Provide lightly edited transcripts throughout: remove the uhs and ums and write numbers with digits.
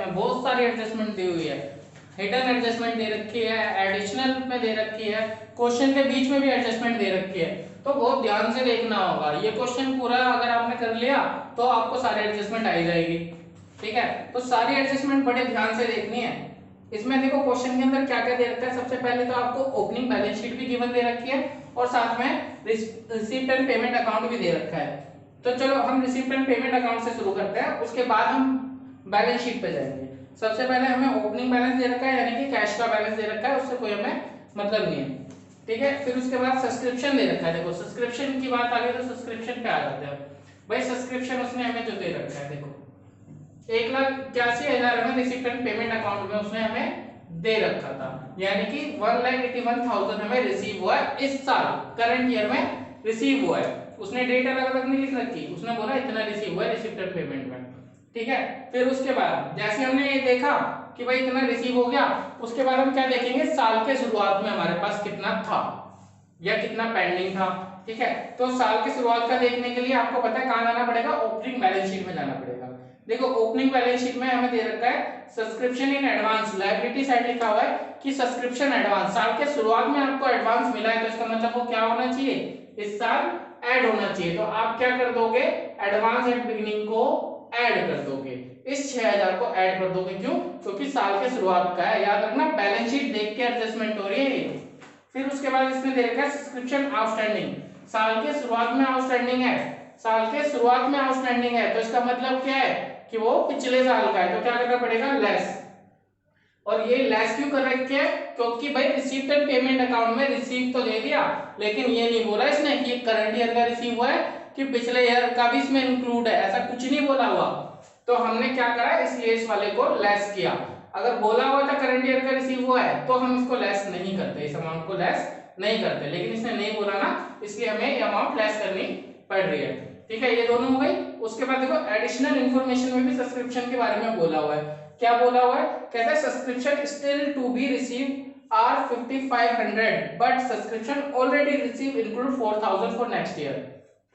में बहुत सारी एडजस्टमेंट दी हुई है, हिडन एडजस्टमेंट दे रखी है, एडिशनल में दे रखी है, क्वेश्चन के बीच में भी एडजस्टमेंट दे रखी है। तो बहुत ध्यान से देखना होगा। ये क्वेश्चन पूरा अगर आपने कर लिया तो आपको सारी एडजस्टमेंट आ जाएगी। ठीक है, तो सारी एडजस्टमेंट बड़े ध्यान से देखनी है। इसमें देखो क्वेश्चन के अंदर क्या क्या दे रखा है। सबसे पहले तो आपको ओपनिंग बैलेंस शीट भी गिवन दे रखी है और साथ में रिसीप्ट एंड पेमेंट अकाउंट भी दे रखा है। तो चलो हम रिसीप्ट एंड पेमेंट अकाउंट से शुरू करते हैं, उसके बाद हम बैलेंस शीट पे जाएंगे। सबसे पहले हमें ओपनिंग बैलेंस दे रखा है, यानी कि कैश का बैलेंस दे रखा है, उससे कोई हमें मतलब नहीं है। ठीक है, फिर उसके बाद सब्सक्रिप्शन दे रखा है। देखो सब्सक्रिप्शन की बात आ गई तो सब्सक्रिप्शन पे आ जाते हैं भाई। सब्सक्रिप्शन उसने हमें जो दे रखा है, देखो 1,81,000 हमें रिसीप्ट एंड पेमेंट अकाउंट में उसने हमें दे रखा था, यानी कि 1,81,000 हमें रिसीव हुआ है इस साल, करंट ईयर में रिसीव हुआ है। उसने डेट अलग अलग नहीं लिख रखी, उसने बोला इतना रिसीव हुआ है रिसीप्ट एंड पेमेंट में। ठीक है, फिर उसके बाद जैसे हमने ये देखा कि भाई इतना रिसीव हो गया, उसके बाद हम क्या देखेंगे, साल के शुरुआत में हमारे पास कितना था या कितना पेंडिंग था। ठीक है, तो साल की शुरुआत का देखने के लिए आपको पता है कहां जाना पड़ेगा, ओपनिंग बैलेंस शीट में जाना पड़ेगा। देखो ओपनिंग बैलेंस शीट में हमें दे रखा है subscription in advance, liability side लिखा हुआ है कि सब्सक्रिप्शन एडवांस, साल के शुरुआत में आपको एडवांस मिला है तो इसका मतलब वो क्या होना चाहिए, इस साल ऐड होना चाहिए। तो आप क्या कर दोगे, एडवांस एट बिगिनिंग को ऐड कर दोगे, इस 6,000 को ऐड कर दोगे। क्यों, क्योंकि साल के शुरुआत का है, याद रखना बैलेंस शीट देख के एडजस्टमेंट हो रही है। फिर उसके बाद इसमें दे रखा है सब्सक्रिप्शन आउटस्टैंडिंग, साल के शुरुआत में आउटस्टैंडिंग है, साल के शुरुआत में आउटस्टैंडिंग है तो इसका मतलब क्या है कि वो पिछले साल का है, तो क्या करना पड़ेगा, लेस। और ये लेस क्यों कर रखे हैं, क्योंकि भाई रिसीप्ट एंड पेमेंट अकाउंट में रिसीव तो दे दिया, लेकिन ये नहीं बोला इसने कि करंट ईयर का रिसीव हुआ है कि पिछले ईयर का भी इसमें इंक्लूड है, ऐसा कुछ नहीं बोला हुआ। तो हमने क्या करा, इसलिए इस वाले को लेस किया। अगर बोला हुआ था करंट ईयर का रिसीव हुआ है तो हम इसको लेस नहीं करते, इस अमाउंट को लेस नहीं करते, लेकिन इसने नहीं बोला ना, इसलिए हमें ये अमाउंट लेस करनी पड़ रही है। ठीक है, ये दोनों हो गई। उसके बाद देखो एडिशनल इंफॉर्मेशन में भी सब्सक्रिप्शन के बारे में बोला हुआ है। क्या बोला हुआ है, कहता है subscription still to be receive are 5500 but subscription already receive include 4,000 for next year.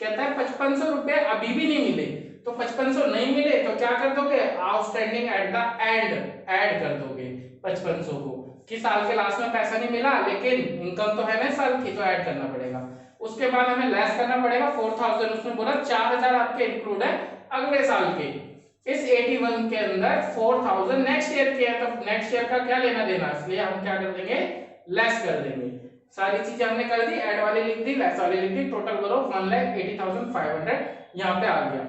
कहता है 5500 रुपए अभी भी नहीं मिले, तो 5500 नहीं मिले तो क्या कर दोगे, outstanding at the end add कर दोगे 5500 को, कि साल के लास्ट में पैसा नहीं मिला लेकिन इनकम तो है ना साल की, तो ऐड करना पड़ेगा। उसके बाद हमें लेस करना पड़ेगा 4,000, उसने बोला 4,000 आपके इंक्लूड है अगले साल के, इस 81 के अंदर 4,000 नेक्स्ट ईयर के है, तो नेक्स्ट ईयर का क्या लेना देना, इसलिए हम क्या कर देंगे, लेस कर देंगे। सारी चीजें हमने कर दी, ऐड वाली लिख दी, लेस वाली लिख दी, टोटल करो 1,80,500 यहाँ पे आ गया,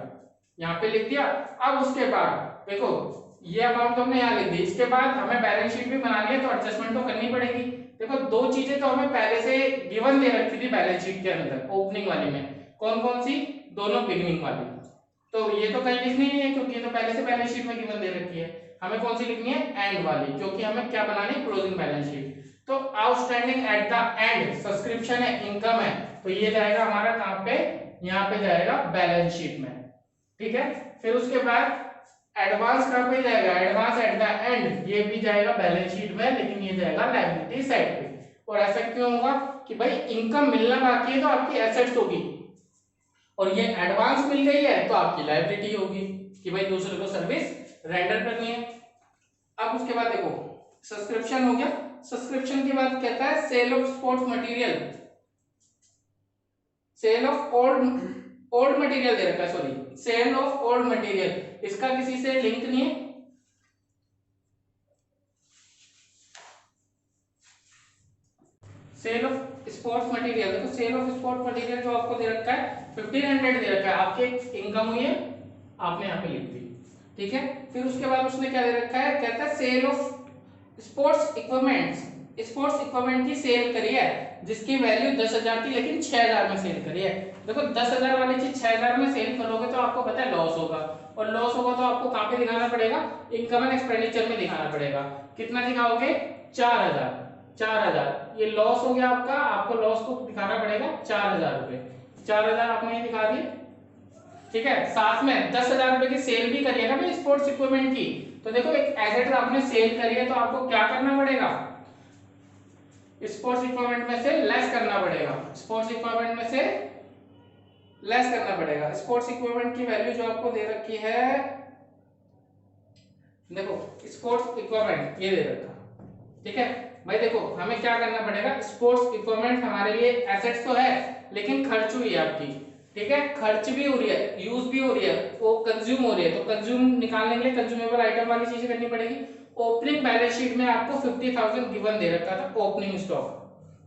यहाँ पे लिख दिया। अब उसके बाद देखो ये अमाउंट हमने यहाँ लिख दी, इसके बाद हमें बैलेंस शीट भी बनानी है तो एडजस्टमेंट तो करनी पड़ेगी। देखो दो चीजें तो हमें पहले से गिवन दे रखी थी बैलेंस शीट के अंदर, ओपनिंग वाली में, कौन कौन सी, दोनों बिगिनिंग वाली। तो ये तो कहीं लिखनी नहीं है क्योंकि ये तो पहले से बैलेंस शीट में गिवन दे रखी है। हमें कौन सी लिखनी है, एंड वाली, क्योंकि हमें क्या बनानी है, क्लोजिंग बैलेंस शीट। तो outstanding at the end subscription है, इनकम है, तो ये जाएगा हमारा कहां पे, यहाँ पे जाएगा बैलेंस शीट में। ठीक है, फिर उसके बाद एडवांस कहां पे जाएगा, एडवांस एट द एंड, ये भी जाएगा बैलेंस शीट में, लेकिन ये जाएगा लायबिलिटी साइड पे। और ऐसा क्यों होगा कि भाई इनकम मिलना बाकी है तो आपकी एसेट्स होगी, और ये एडवांस मिल गई है तो आपकी लायबिलिटी होगी कि भाई दूसरे को सर्विस रेंडर करनी है। अब उसके बाद देखो सब्सक्रिप्शन हो गया, सब्सक्रिप्शन के बाद कहता है sale of sports material, sale of old material दे रखा है, sorry sale of old material, इसका किसी से लिंक नहीं है। सेल ऑफ स्पोर्ट्स मटेरियल, देखो सेल ऑफ स्पोर्ट्स मटेरियल जो आपको दे रखा है 1500 दे रखा है, आपके इनकम हुई है, आपने यहाँ पे लिख दी। ठीक है, फिर उसके बाद उसने क्या दे रखा है, कहता है sale of sports equipments, sports equipment की सेल करी है जिसकी वैल्यू 10,000 थी लेकिन 6,000 में सेल करी है। देखो 10,000 वाली चीज 6,000 में सेल करोगे तो आपको पता है लॉस होगा, और लॉस होगा तो आपको कहां पे दिखाना पड़ेगा, इनकम एंड एक्सपेंडिचर में दिखाना पड़ेगा। कितना दिखाओगे, 4,000, 4,000, ये लॉस हो गया आपका, आपको लॉस को दिखाना पड़ेगा 4,000 रुपए, 4,000 आपने दिखा दिए। ठीक है, साथ में 10,000 रुपए की सेल भी करी है ना भाई स्पोर्ट्स इक्विपमेंट की, तो देखो एक एसेट आपने सेल करी है तो आपको क्या करना पड़ेगा, स्पोर्ट्स इक्विपमेंट में से लेस करना पड़ेगा, स्पोर्ट्स इक्विपमेंट में से लेस करना पड़ेगा। स्पोर्ट्स इक्विपमेंट की वैल्यू जो आपको दे रखी है देखो स्पोर्ट्स इक्विपमेंट ये दे रखा, ठीक है भाई। देखो हमें क्या करना पड़ेगा, स्पोर्ट्स इक्विपमेंट हमारे लिए एसेट्स तो है लेकिन खर्च हुई है आपकी, ठीक है, खर्च भी हो रही है, यूज भी हो रही है, वो कंज्यूम हो रही है, तो कंज्यूम निकालने के लिए कंज्यूमेबल आइटम वाली चीजें करनी पड़ेगी। ओपनिंग बैलेंस शीट में आपको 50,000 गिवन दे रखा था ओपनिंग स्टॉक,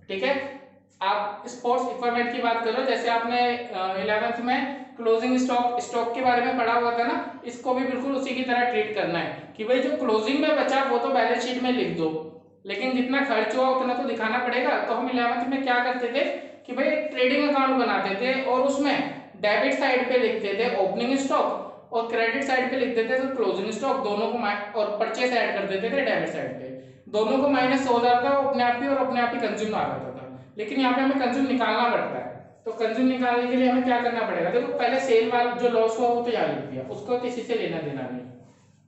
ठीक है। आप स्पोर्ट्स इक्विपमेंट की बात करो, जैसे आपने 11th में क्लोजिंग स्टॉक के बारे में पढ़ा हुआ था ना, इसको भी बिल्कुल उसी की तरह ट्रीट करना है कि भाई जो क्लोजिंग में बचा वो तो बैलेंस शीट में लिख दो, लेकिन जितना खर्च हुआ उतना तो दिखाना पड़ेगा। तो हम 11th में क्या करते थे कि भाई ट्रेडिंग अकाउंट बनाते थे और उसमें डेबिट साइड पे लिखते थे ओपनिंग स्टॉक और क्रेडिट साइड पे लिख देते थे क्लोजिंग स्टॉक, दोनों को और परचेस ऐड कर देते थे डेबिट साइड पे, दोनों को माइनस हो जाता था अपने आप ही और अपने आप ही कंज्यूम आ जाता था। लेकिन यहाँ पे हमें कंज्यूम निकालना पड़ता है, तो कंज्यूम निकालने के लिए हमें क्या करना पड़ेगा, देखो पहले सेल वाला जो लॉस हुआ वो तो यहाँ लिख दिया, उसको किसी से लेना देना नहीं।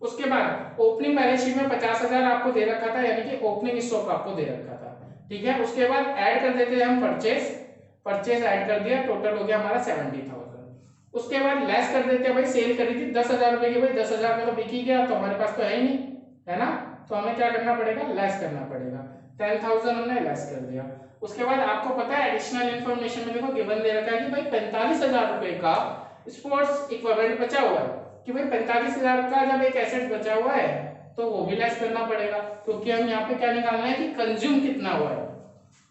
उसके बाद ओपनिंग बैलेंस शीट में 50,000 आपको दे रखा था, यानी कि ओपनिंग स्टॉक आपको दे रखा था, ठीक है। उसके बाद ऐड कर देते थे हम परचेस ऐड कर दिया, टोटल हो गया हमारा 70,000। उसके बाद लेस कर देते हैं, भाई सेल करी थी 10,000 रुपए की, भाई 10,000 का तो बिक ही गया, तो हमारे पास तो है ही नहीं, है ना, तो हमें क्या करना पड़ेगा, लेस करना पड़ेगा, 10,000 हमने लेस कर दिया। उसके बाद आपको पता है एडिशनल इन्फॉर्मेशन में देखो गिवन दे रखा है कि भाई 45,000 रुपए का स्पोर्ट्स इक्विपमेंट बचा हुआ है, कि भाई 45,000 का जब एक एसेट बचा हुआ है तो वो भी लेस करना पड़ेगा, क्योंकि हम यहाँ पे क्या निकालना है कि कंज्यूम कितना हुआ है,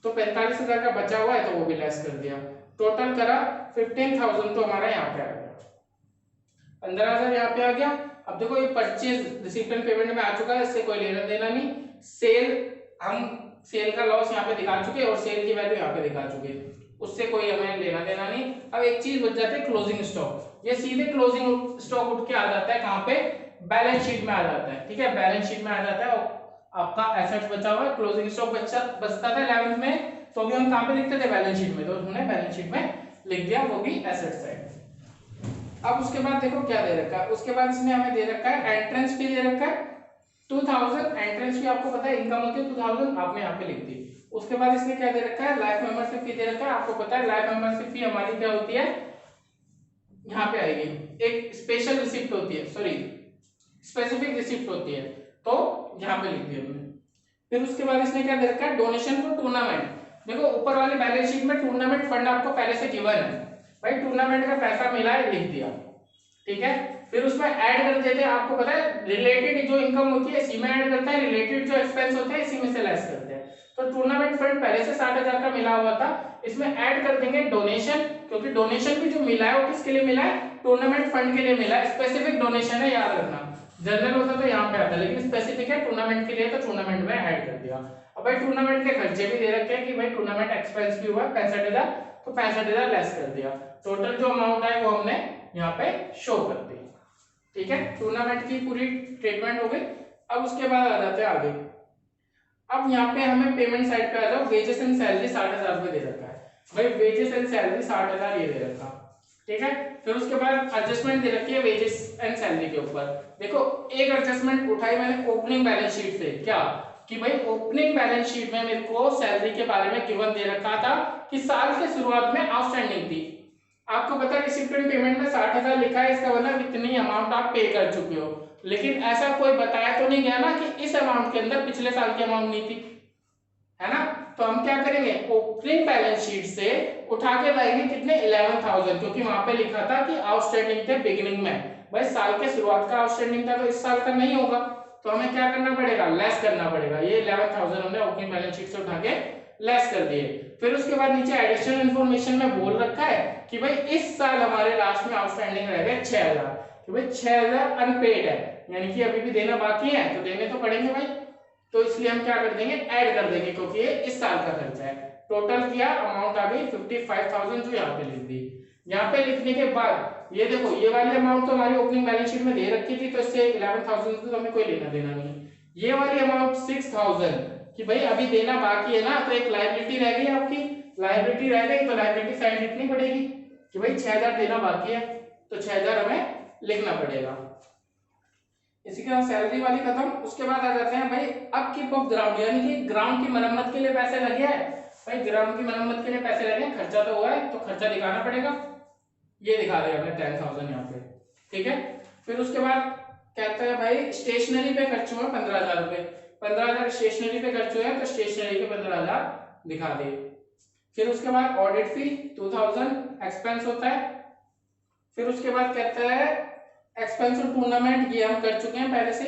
तो 45,000 का बचा हुआ है तो वो भी लेस कर दिया, टोटल करा 15,000, तो हमारा यहाँ पे आ गया 15,000 यहाँ पे आ गया। अब देखो ये परचेज रिसीप्ट एंड पेमेंट में आ चुका है, इससे कोई लेना देना नहीं। सेल हम सेल का लॉस यहाँ पे दिखा चुके और सेल की वैल्यू यहाँ पे दिखा चुके, उससे कोई हमें लेना देना नहीं। अब एक चीज बच जाती है क्लोजिंग स्टॉक, ये सीधे क्लोजिंग स्टॉक उठ के आ जाता है कहाँ पे, बैलेंस शीट में आ जाता है, ठीक है, बैलेंस शीट में आ जाता है। आपका एसेट्स बचा हुआ है, क्लोजिंग स्टॉक बचता था 11th में, तो भी हम कहाँ पे लिखते थे, बैलेंस शीट में, तो हमने बैलेंस शीट में लिख दिया, वो भी एसेट्स है। अब उसके बाद देखो क्या दे रखा है, उसके बाद इसमें हमें दे रखा है एंट्रेंस फी दे रखा है 2000, एंट्रेंस फी आपको पता है इनकम होती है 2000, आपने यहाँ पे लिख दी। उसके बाद इसमें क्या दे रखा है, लाइफ मेंबरशिप फी दे रखा है, आपको पता है लाइफ मेंबरशिप फी हमारी क्या होती है, यहाँ पे आएगी, एक स्पेशल रिसिप्ट होती है, सॉरी स्पेसिफिक रिसिप्ट होती है, तो यहाँ पे लिख दिया हमने। फिर उसके बाद इसने क्या दे रखा है, डोनेशन फॉर टूर्नामेंट। देखो ऊपर वाली बैलेंस शीट में टूर्नामेंट फंड आपको पहले से गिवन है, भाई टूर्नामेंट का पैसा मिला है लिख दिया, ठीक है। फिर उसमें ऐड कर देते हैं, आपको पता है रिलेटेड जो इनकम होती है इसी में ऐड करता है, रिलेटेड जो एक्सपेंस होते हैं इसी में से लेस करते हैं। तो टूर्नामेंट फंड पहले से 60,000 का मिला हुआ था, इसमें ऐड कर देंगे डोनेशन, क्योंकि डोनेशन भी जो मिला है वो किसके लिए मिला है, टूर्नामेंट फंड के लिए मिला है, स्पेसिफिक डोनेशन है, याद रखना, जनरल होता तो यहाँ पे आता, लेकिन स्पेसिफिक है टूर्नामेंट के लिए, तो टूर्नामेंट में ऐड कर दिया। अब भाई टूर्नामेंट के खर्चे भी दे रखे हैं कि भाई टूर्नामेंट एक्सपेंस भी हुआ 65,000, तो 65,000 लेस कर दिया, टोटल जो अमाउंट है वो हमने यहाँ पे शो कर दी, ठीक है। टूर्नामेंट की पूरी ट्रीटमेंट हो गई। अब उसके बाद आ जाते हैं आगे, अब यहाँ पे हमें पेमेंट साइड पे आ जाओ, वेजेस एंड सैलरी 60,000 रुपए दे रखा है, भाई वेजेस एंड सैलरी 60,000 ये दे रखा, ठीक है। फिर उसके बाद एडजस्टमेंट दे रखी है वेजेस एंड सैलरी के ऊपर। देखो एक एडजस्टमेंट उठाई मैंने ओपनिंग बैलेंस शीट से, क्या कि भाई ओपनिंग बैलेंस शीट में मेरे को सैलरी के बारे में गिवन दे रखा था कि साल के शुरुआत में आउटस्टैंडिंग थी, आपको पता है रिसिप्ट एंड पेमेंट में 60,000 लिखा है, इसका मतलब इतनी अमाउंट आप पे कर चुके हो, लेकिन ऐसा कोई बताया तो नहीं गया ना कि इस अमाउंट के अंदर पिछले साल की अमाउंट नहीं थी, है ना। तो हम क्या करेंगे, ओपनिंग बैलेंस शीट से उठा के लाएंगे कितने 11,000, क्योंकि वहां पे लिखा था कि आउटस्टैंडिंग थे बिगिनिंग में, भाई साल के शुरुआत का आउटस्टैंडिंग था तो इस साल का नहीं होगा, तो हमें क्या करना पड़ेगा, लेस करना पड़ेगा, ये 11,000 हमने ओपनिंग बैलेंस शीट से उठा के लेस कर दिए। फिर उसके बाद नीचे एडिशनल इन्फॉर्मेशन में बोल रखा है कि भाई इस साल हमारे लास्ट में आउटस्टैंडिंग रह गए 6,000, कि भाई 6,000 अनपेड है, यानी कि अभी भी देना बाकी है, तो देने तो पड़ेंगे भाई, तो इसलिए हम क्या कर देंगे, ऐड कर देंगे, क्योंकि ये इस साल का खर्चा है। टोटल किया अमाउंट आ गई 55,000, जो यहाँ पे लिख दी। यहाँ पे लिखने के बाद ये देखो ये वाली अमाउंट तो हमारी ओपनिंग बैलेंस शीट में दे रखी थी, तो इससे 11,000 तो हमें कोई लेना देना नहीं। ये वाली अमाउंट 6,000 कि भाई अभी देना बाकी है ना, तो एक लायबिलिटी रह गई आपकी, लायबिलिटी रह गई तो लायबिलिटी साइड लिखनी पड़ेगी कि भाई 6,000 देना बाकी है, तो 6,000 हमें लिखना पड़ेगा। इसी के बाद सैलरी वाली खत्म। उसके बाद आ जाते हैं भाई अपकीप ऑफ ग्राउंड, यानी कि ग्राउंड की मरम्मत के लिए पैसे लगे हैं, भाई ग्राउंड की मरम्मत के लिए पैसे लगे हैं, खर्चा तो हुआ है तो खर्चा दिखाना पड़ेगा, ये दिखा दिया हमने 10,000 यहाँ पे, ठीक है। फिर उसके बाद कहता है भाई स्टेशनरी पे खर्च हुआ 15,000 रुपए, 15,000 स्टेशनरी पे खर्च हुए हैं तो स्टेशनरी के 15,000 दिखा दे। फिर उसके बाद ऑडिट फी 2000 एक्सपेंस होता है। फिर उसके बाद कहता है एक्सपेंस ऑफ टूर्नामेंट, ये हम कर चुके हैं पहले से।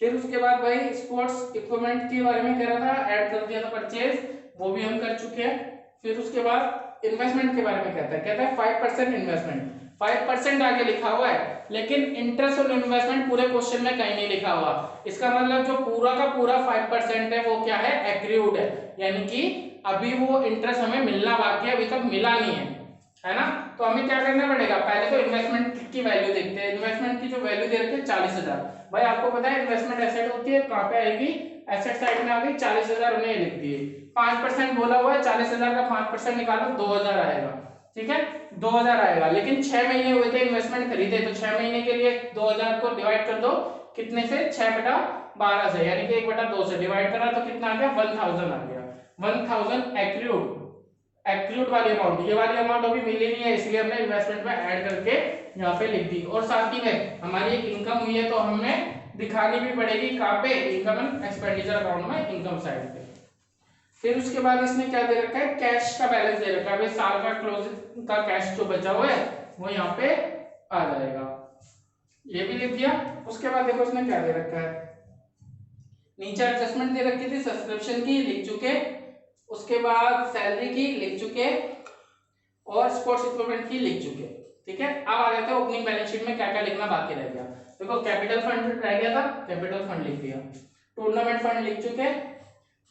फिर उसके बाद भाई स्पोर्ट्स इक्विपमेंट के बारे में कह रहा था, ऐड कर दिया था परचेज, वो भी हम कर चुके हैं। फिर उसके बाद इन्वेस्टमेंट के बारे में कहता है 5% इन्वेस्टमेंट, 5% आगे लिखा हुआ है, लेकिन इंटरेस्ट ऑन इन्वेस्टमेंट पूरे क्वेश्चन में कहीं नहीं लिखा हुआ। इसका मतलब जो पूरा का पूरा 5% है वो क्या है, एक्रूड है, यानी कि अभी वो इंटरेस्ट हमें मिलना बाकी है, अभी तक मिला नहीं है ना। तो हमें क्या करना पड़ेगा, पहले तो इन्वेस्टमेंट की वैल्यू देखते हैं। इन्वेस्टमेंट की जो वैल्यू दे रखी है 40,000। भाई आपको पता है इन्वेस्टमेंट एसेट होती है, कहां पे आएगी, एसेट साइड में आ गई, 40,000 उन्हें लिख दिए। 5% बोला हुआ है, 40,000 का 5% निकालो 2,000 आएगा, ठीक है 2,000 आएगा। लेकिन 6 महीने हुए थे इन्वेस्टमेंट खरीदे, तो 6 महीने के लिए 2,000 को डिवाइड कर दो कितने से, 6/12 से, यानी कि 1/2 से डिवाइड करा तो कितना आ गया, 1000 आ गया। 1000 एक्रूड, एक्रूड वाली अमाउंट, ये वाली अमाउंट अभी मिली नहीं है, इसलिए हमने इन्वेस्टमेंट में ऐड करके यहाँ पे लिख दी। और साथ ही में हमारी एक इनकम हुई है तो हमें दिखानी भी पड़ेगी, कहाँ पे, इनकम एंड एक्सपेंडिचर अकाउंट में, इनकम साइड पे। फिर उसके बाद इसने क्या दे रखा है, कैश का बैलेंस दे रखा है। भाई साल का क्लोजिंग का कैश जो बचा हुआ है वो यहाँ पे आ जाएगा, ये भी लिख दिया। उसके बाद देखो इसने क्या दे रखा है, नीचे एडजस्टमेंट दे रखी थी, सब्सक्रिप्शन की लिख चुके, उसके बाद सैलरी की लिख चुके, और स्पोर्ट्स इक्विपमेंट की लिख चुके, ठीक है। अब आ जाते हैं ओपनिंग बैलेंस शीट में क्या क्या लिखना बाकी रह गया। देखो कैपिटल फंड रह गया था, कैपिटल फंड लिख दिया, टूर्नामेंट फंड लिख चुके,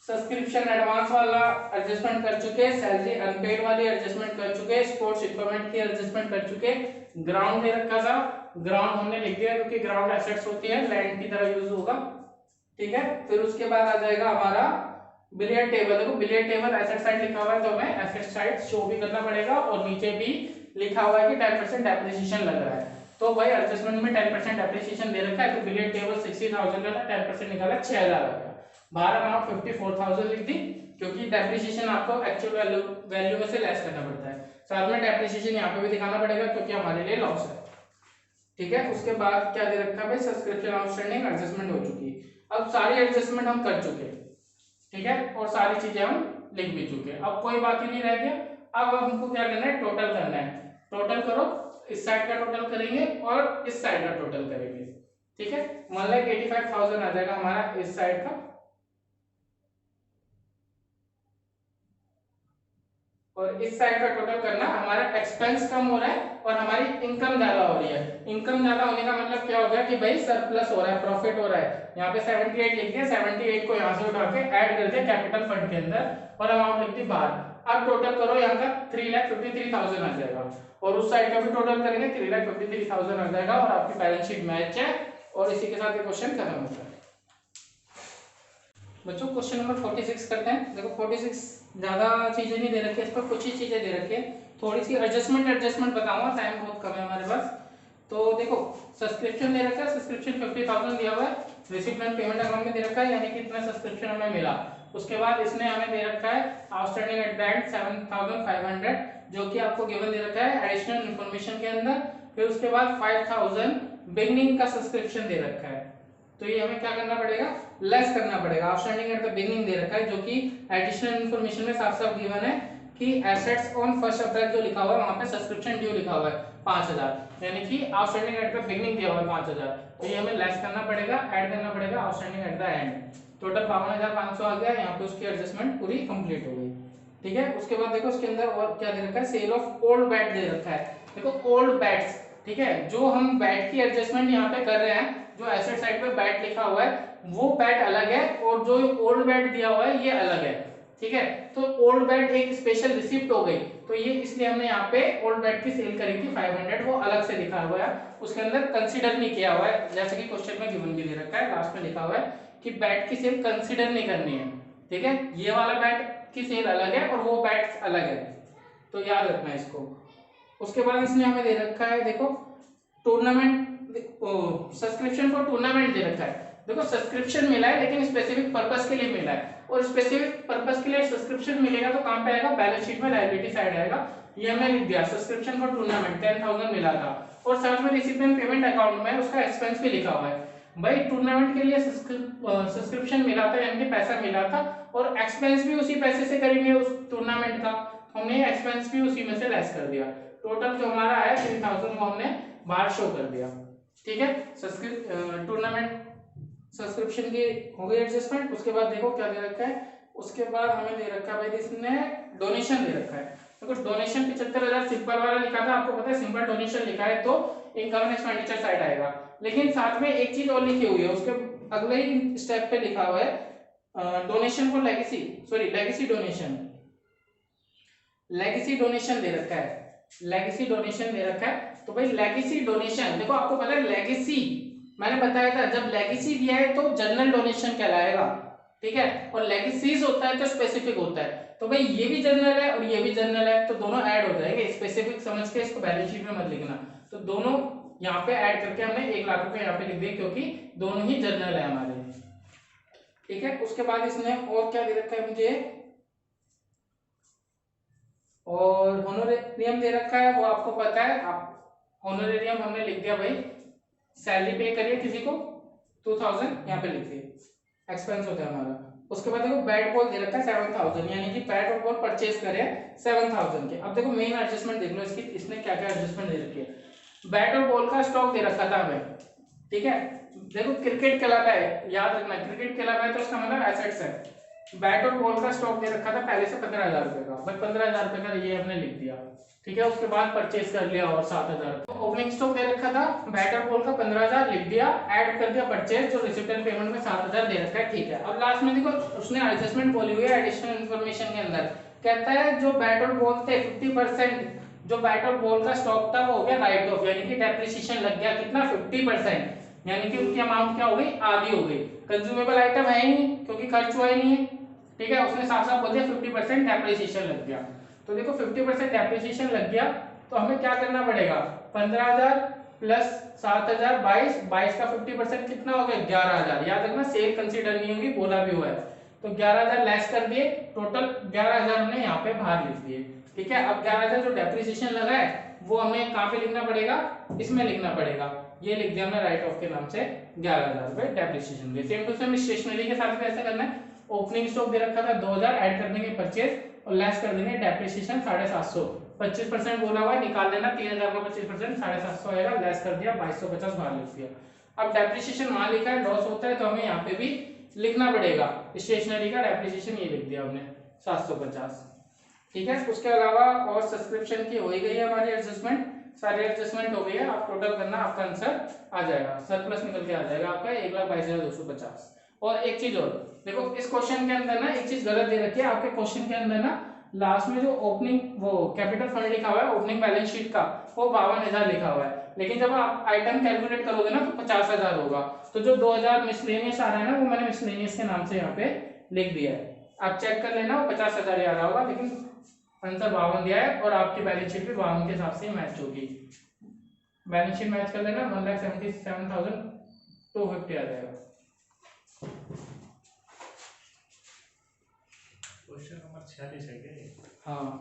सब्सक्रिप्शन एडवांस वाला एडजस्टमेंट कर चुके, सैलरी अनपेड वाली एडजस्टमेंट कर चुके, स्पोर्ट्स इक्विपमेंट की एडजस्टमेंट कर चुके, ग्राउंड दे रखा था, ग्राउंड हमने लिख दिया क्योंकि ग्राउंड एसेट्स होती है, लैंड की तरह यूज होगा, ठीक है। फिर उसके बाद आ जाएगा हमारा बिलियर्ड टेबल। देखो बिलियर्ड टेबल एसेट साइड लिखा हुआ है तो हमें एसेट साइड शो भी करना पड़ेगा, और नीचे भी लिखा हुआ है कि 10% डेप्रिसिएशन लग रहा है, तो भाई एडजस्टमेंट में 10% डेप्रिसिएशन दे रखा है, तो बिलियर्ड टेबल 60,000 का था, 10% निकाला 6,000 आ गया। बाहर अमाउंट 54,000 लिख दी, क्योंकि डेप्रिसिएशन आपको एक्चुअल वैल्यू में से लेस करना पड़ता है। साथ में डेप्रिसिएशन यहाँ पे भी दिखाना पड़ेगा क्योंकि हमारे लिए लॉस है, ठीक है। उसके बाद क्या दे रखा है भाई, सब्सक्रिप्शन आउटस्टैंडिंग एडजस्टमेंट हो चुकी। अब सारी एडजस्टमेंट हम कर चुके, ठीक है, और सारी चीजें हम लिख भी चुके, अब कोई बाकी नहीं रह गया। अब हमको क्या करना है, टोटल करना है। टोटल करो, इस साइड का टोटल करेंगे और इस साइड का टोटल करेंगे, ठीक है। मान लो 85,000 आ जाएगा हमारा इस साइड का, और इस साइड का टोटल करना। हमारा एक्सपेंस कम हो रहा है और हमारी इनकम ज्यादा हो रही है। इनकम ज्यादा होने का मतलब क्या हो गया कि भाई सरप्लस हो रहा है, प्रॉफिट हो रहा है। यहाँ पे 78 लिख दिया, 78 को यहाँ से उठा के ऐड कर दिया कैपिटल फंड के अंदर, और अमाउंट लिख दी बाहर। अब टोटल करो, यहाँ का 3,53,000 आ जाएगा, और उस साइड का भी टोटल करेंगे 3,53,000 आ जाएगा, और आपकी बैलेंस शीट मैच है। और इसी के साथ ये क्वेश्चन खत्म होता है। बच्चों क्वेश्चन नंबर 46 करते हैं। देखो 46 ज्यादा चीजें नहीं दे रखी है, इस पर कुछ ही चीजें दे रखी है, थोड़ी सी एडजस्टमेंट बताऊंगा, टाइम बहुत कम है हमारे पास। तो देखो सब्सक्रिप्शन दे रखा है, सब्सक्रिप्शन 50,000 दिया हुआ है, रिसीप्ट एंड पेमेंट अकाउंट में दे रखा है, यानी कि इतना सब्सक्रिप्शन हमें मिला। उसके बाद इसने हमें दे रखा है आउटस्टैंडिंग एट द एंड 7,500, जो कि आपको गिवन दे रखा है एडिशनल इन्फॉर्मेशन के अंदर। फिर उसके बाद 5,000 बिगनिंग का सब्सक्रिप्शन दे रखा है, तो ये हमें क्या करना पड़ेगा, लेस करना पड़ेगा। Outstanding at the beginning they रखा है, जो कि एडिशनल इन्फॉर्मेशन में साफ साफ गिवन है कि एसेट्स ऑन 1 अप्रैल जो लिखा हुआ है वहां पे सब्सक्रिप्शन ड्यू लिखा हुआ है 5,000, यानी कि आउटस्टैंडिंग एट द बिगिनिंग दिया हुआ है 5,000, तो ये हमें लेस करना पड़ेगा, ऐड करना पड़ेगा outstanding at the end. Total 52,500 आ गया, यहाँ पे उसकी एडजस्टमेंट पूरी कंप्लीट हो गई, ठीक है। उसके बाद देखो इसके अंदर और क्या दे रखा है, सेल ऑफ ओल्ड बैट दे रखा है। देखो ओल्ड बैट्स, ठीक है, जो हम बैट की एडजस्टमेंट यहाँ पे कर रहे हैं, जो एसेट साइड पे बैट लिखा हुआ है वो बैट अलग है, और जो ओल्ड बैट दिया हुआ है ये अलग है, ठीक है। तो ओल्ड बैट एक स्पेशल रिसिप्ट हो गई, तो ये इसलिए हमने यहाँ पे ओल्ड बैट की सेल करी थी 500, वो अलग से लिखा हुआ है, उसके अंदर कंसीडर नहीं किया हुआ है, जैसे कि क्वेश्चन में गिवन भी दे रखा है, लास्ट में लिखा हुआ है कि बैट की सेल कंसीडर नहीं करनी है, ठीक है। ये वाला बैट की सेल अलग है और वो बैट अलग है, तो याद रखना है इसको। उसके बाद इसने हमें दे रखा है, देखो टूर्नामेंट सब्सक्रिप्शन फॉर टूर्नामेंट दे रखा है। देखो सब्सक्रिप्शन मिला है लेकिन स्पेसिफिक पर्पस के लिए मिला है, और स्पेसिफिक पर्पस के लिए सब्सक्रिप्शन मिलेगा तो कहां पे आएगा, बैलेंस शीट में लायबिलिटी साइड आएगा। ये हमने लिख दिया, सब्सक्रिप्शन फॉर टूर्नामेंट 10,000 मिला था, और साथ में रिसिपिएंट पेमेंट अकाउंट में उसका एक्सपेंस भी लिखा हुआ है। भाई टूर्नामेंट के लिए सब्सक्रिप्शन मिला था यानी कि पैसा मिला था, और एक्सपेंस भी उसी पैसे से करेंगे उस टूर्नामेंट का, हमने एक्सपेंस भी उसी में से लेस कर दिया। टोटल जो हमारा है 3000 को हमने बाहर शो कर दिया। ठीक है, टूर्नामेंट सब्सक्रिप्शन की हो गई एडजस्टमेंट। उसके बाद देखो क्या दे रखा है, उसके बाद हमें दे रखा है भाई इसने डोनेशन दे रखा है। देखो डोनेशन 75,000 सिंपल वाला लिखा था, आपको पता है सिंपल डोनेशन लिखा है तो इनकम एंड एक्सपेंडिचर साइड आएगा, लेकिन साथ में एक चीज और लिखी हुई है, उसके अगले ही स्टेप पे लिखा हुआ है donation for legacy donation, legacy donation दे रखा है, लेगेसी डोनेशन दे रखा है। तो भाई लेगेसी डोनेशन देखो आपको पता है लेगेसी मैंने बताया था, जब लेगेसी दिया है तो जनरल डोनेशन कहलाएगा, ठीक है, और लेगेसीज होता है तो स्पेसिफिक होता है। तो भाई ये भी जनरल है और ये भी जनरल है, तो दोनों ऐड हो जाएंगे। स्पेसिफिक समझ के इसको बैलेंस शीट में मत लिखना, तो दोनों यहाँ पे ऐड करके हमने 1 लाख रुपए यहाँ पे लिख दिए क्योंकि दोनों ही जनरल है हमारे। ठीक है, उसके बाद इसने और क्या दे रखा है मुझे, और होनोरेरियम दे रखा है, वो आपको पता है, आप होनोरेरियम हमने लिख दिया भाई, सैलरी पे करिए किसी को 2000 यहाँ पे लिख दिए, एक्सपेंस होता है हमारा। उसके बाद देखो बैट बॉल दे रखा है 7000, यानी कि बैट और बॉल परचेज करे 7000 के। अब देखो मेन एडजस्टमेंट देख लो इसकी, इसने क्या क्या एडजस्टमेंट दे रखी है। बैट और बॉल का स्टॉक दे रखा था हमें, ठीक है, देखो क्रिकेट क्लब है, याद रखना क्रिकेट क्लब है तो उसका मतलब एसेट्स है। बैट और बॉल का स्टॉक दे रखा था पहले से 15,000 रुपए का, भाई 15,000 रुपए का ये हमने लिख दिया, ठीक है। उसके बाद परचेज कर लिया और 7,000, तो ओपनिंग स्टॉक दे रखा था बैट और बॉल का 15,000 लिख दिया, ऐड कर दिया परचेज, जो रिसिप्टेंट पेमेंट में 7,000 दे रखा है, ठीक है। अब लास्ट में देखो उसने एडजस्टमेंट बोली हुई है एडिशनल इन्फॉर्मेशन के अंदर, कहता है जो बैट और बॉल थे 50%, जो बैट और बॉल का स्टॉक था वो हो गया राइट ऑफ, यानी कि डेप्रिसिएशन लग गया कितना 50%, यानी कि उनकी अमाउंट क्या हो गई, आधी हो गई। कंज्यूमेबल आइटम है ही नहीं क्योंकि खर्च हुआ ही नहीं है, ठीक है, उसने साफ साफ बोल दिया 50% डेप्रिसिएशन लग गया। तो देखो 50% डेप्रिसिएशन लग गया तो हमें क्या करना पड़ेगा, 15,000 प्लस 7,000 22 का 50% कितना हो गया 11,000, याद रखना सेल कंसीडर नहीं होगी, बोला भी हुआ है, तो 11,000 लेस कर दिए, टोटल 11,000 हमने यहाँ पे बाहर लिख दिए, ठीक है। अब 11,000 जो डेप्रिसिएशन लगा है वो हमें कहाँ पे लिखना पड़ेगा, इसमें लिखना पड़ेगा, ये लिख दिया हमने राइट ऑफ के नाम से 11,000 रुपए डेप्रिसिएशन के। सेम टू सेम स्टेशनरी के साथ भी ऐसा करना है, ओपनिंग स्टॉक दे रखा था 2,000, ऐड कर देंगे परचेज और लेस कर देंगे डेप्रिसिएशन 750, 25% बोला हुआ है निकाल लेना, 3,000 का 25% 750 आएगा, लेस कर दिया 2250 बाहर लिख दिया। अब डेप्रिसिएशन वहां लिखा है लॉस होता है तो हमें यहाँ पे भी लिखना पड़ेगा, स्टेशनरी का डेप्रिसिएशन ये लिख दिया हमने 750, ठीक है। उसके अलावा और सब्सक्रिप्शन की हो ही गई है हमारी एडजस्टमेंट, सारी एडजस्टमेंट हो गई है, आप टोटल करना आपका आंसर आ जाएगा, सरप्लस निकल के आ जाएगा आपका 1,22,250। और एक चीज और देखो इस क्वेश्चन के अंदर ना एक चीज गलत दे रखी है, आपके क्वेश्चन के अंदर ना लास्ट में जो ओपनिंग वो कैपिटल फंड लिखा हुआ है ओपनिंग बैलेंस शीट का वो 52,000 लिखा हुआ है, लेकिन जब आप आइटम कैलकुलेट करोगे ना तो 50,000 होगा, तो जो 2,000 मिसलेनियस आ रहा है ना वो मैंने मिसलेनियस के नाम से यहाँ पे लिख दिया है, आप चेक कर लेना वो 50,000 ही आ रहा होगा, लेकिन आंसर 52 दिया है और आपकी बैलेंस शीट भी 52 के हिसाब से मैच होगी, बैलेंस शीट मैच कर लेना 1,77,250 आ जाएगा। क्वेश्चन नंबर 46 है क्या? हाँ।